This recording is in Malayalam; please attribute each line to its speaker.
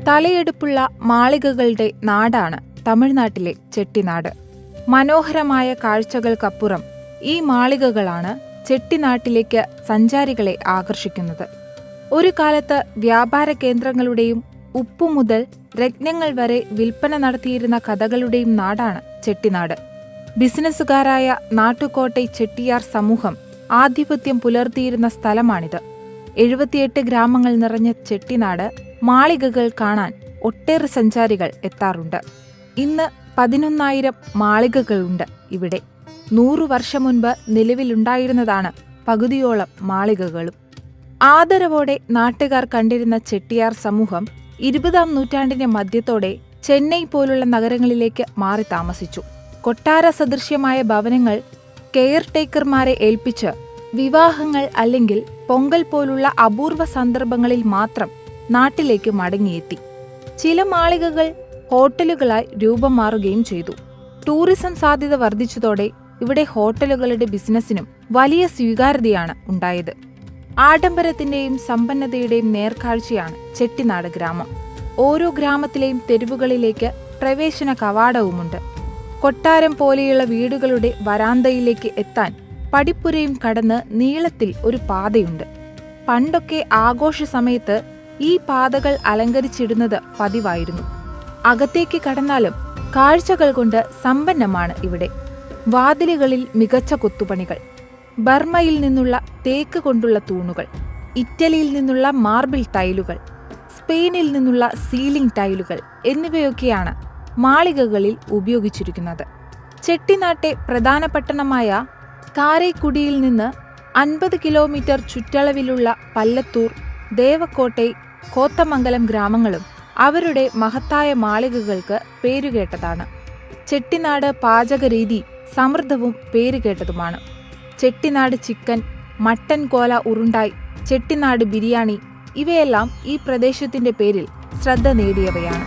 Speaker 1: തലയെടുപ്പുള്ള മാളികകളുടെ നാടാണ് തമിഴ്നാട്ടിലെ ചെട്ടിനാട്. മനോഹരമായ കാഴ്ചകൾക്കപ്പുറം ഈ മാളികകളാണ് ചെട്ടിനാട്ടിലേക്ക് സഞ്ചാരികളെ ആകർഷിക്കുന്നത്. ഒരു കാലത്ത് വ്യാപാര കേന്ദ്രങ്ങളുടെയും ഉപ്പു മുതൽ രത്നങ്ങൾ വരെ വിൽപ്പന നടത്തിയിരുന്ന കഥകളുടെയും നാടാണ് ചെട്ടിനാട്. ബിസിനസ്സുകാരായ നാട്ടുകോട്ടൈ ചെട്ടിയാർ സമൂഹം ആധിപത്യം പുലർത്തിയിരുന്ന സ്ഥലമാണിത്. 78 ഗ്രാമങ്ങൾ നിറഞ്ഞ ചെട്ടിനാട് മാളികകൾ കാണാൻ ഒട്ടേറെ സഞ്ചാരികൾ എത്താറുണ്ട്. ഇന്ന് 11,000 മാളികകളുണ്ട് ഇവിടെ. 100 വർഷം മുൻപ് നിലവിലുണ്ടായിരുന്നതാണ് പകുതിയോളം മാളികകളും. ആദരവോടെ നാട്ടുകാർ കണ്ടിരുന്ന ചെട്ടിയാർ സമൂഹം 20-ാം നൂറ്റാണ്ടിന്റെ മധ്യത്തോടെ ചെന്നൈ പോലുള്ള നഗരങ്ങളിലേക്ക് മാറി താമസിച്ചു. കൊട്ടാര സദൃശ്യമായ ഭവനങ്ങൾ കെയർ ടേക്കർമാരെ ഏൽപ്പിച്ച് വിവാഹങ്ങൾ അല്ലെങ്കിൽ പൊങ്കൽ പോലുള്ള അപൂർവ സന്ദർഭങ്ങളിൽ മാത്രം നാട്ടിലേക്ക് മടങ്ങിയെത്തി. ചില മാളികകൾ ഹോട്ടലുകളായി രൂപം മാറുകയും ചെയ്തു. ടൂറിസം സാധ്യത വർദ്ധിച്ചതോടെ ഇവിടെ ഹോട്ടലുകളുടെ ബിസിനസ്സിനും വലിയ സ്വീകാര്യതയാണ് ഉണ്ടായത്. ആഡംബരത്തിന്റെയും സമ്പന്നതയുടെയും നേർക്കാഴ്ചയാണ് ചെട്ടിനാട് ഗ്രാമം. ഓരോ ഗ്രാമത്തിലെയും തെരുവുകളിലേക്ക് പ്രവേശന കവാടവുമുണ്ട്. കൊട്ടാരം പോലെയുള്ള വീടുകളുടെ വരാന്തയിലേക്ക് എത്താൻ പടിപ്പുരയും കടന്ന് നീളത്തിൽ ഒരു പാതയുണ്ട്. പണ്ടൊക്കെ ആഘോഷ സമയത്ത് ഈ പാതകൾ അലങ്കരിച്ചിടുന്നത് പതിവായിരുന്നു. അകത്തേക്ക് കടന്നാലും കാഴ്ചകൾ കൊണ്ട് സമ്പന്നമാണ് ഇവിടെ. വാതിലുകളിൽ മികച്ച കൊത്തുപണികൾ, ബർമ്മയിൽ നിന്നുള്ള തേക്ക് കൊണ്ടുള്ള തൂണുകൾ, ഇറ്റലിയിൽ നിന്നുള്ള മാർബിൾ ടൈലുകൾ, സ്പെയിനിൽ നിന്നുള്ള സീലിംഗ് ടൈലുകൾ എന്നിവയൊക്കെയാണ് മാളികകളിൽ ഉപയോഗിച്ചിരിക്കുന്നത്. ചെട്ടിനാട്ടെ പ്രധാന പട്ടണമായ കാരൈക്കുടിയിൽ നിന്ന് 50 കിലോമീറ്റർ ചുറ്റളവിലുള്ള പല്ലത്തൂർ, ദേവക്കോട്ടൈ, കോത്തമംഗലം ഗ്രാമങ്ങളും അവരുടെ മഹത്തായ മാളികകൾക്ക് പേരുകേട്ടതാണ്. ചെട്ടിനാട് പാചകരീതി സമൃദ്ധവും പേരുകേട്ടതുമാണ്. ചെട്ടിനാട് ചിക്കൻ, മട്ടൻ കോല ഉരുണ്ടായി, ചെട്ടിനാട് ബിരിയാണി ഇവയെല്ലാം ഈ പ്രദേശത്തിന്റെ പേരിൽ ശ്രദ്ധ നേടിയവയാണ്.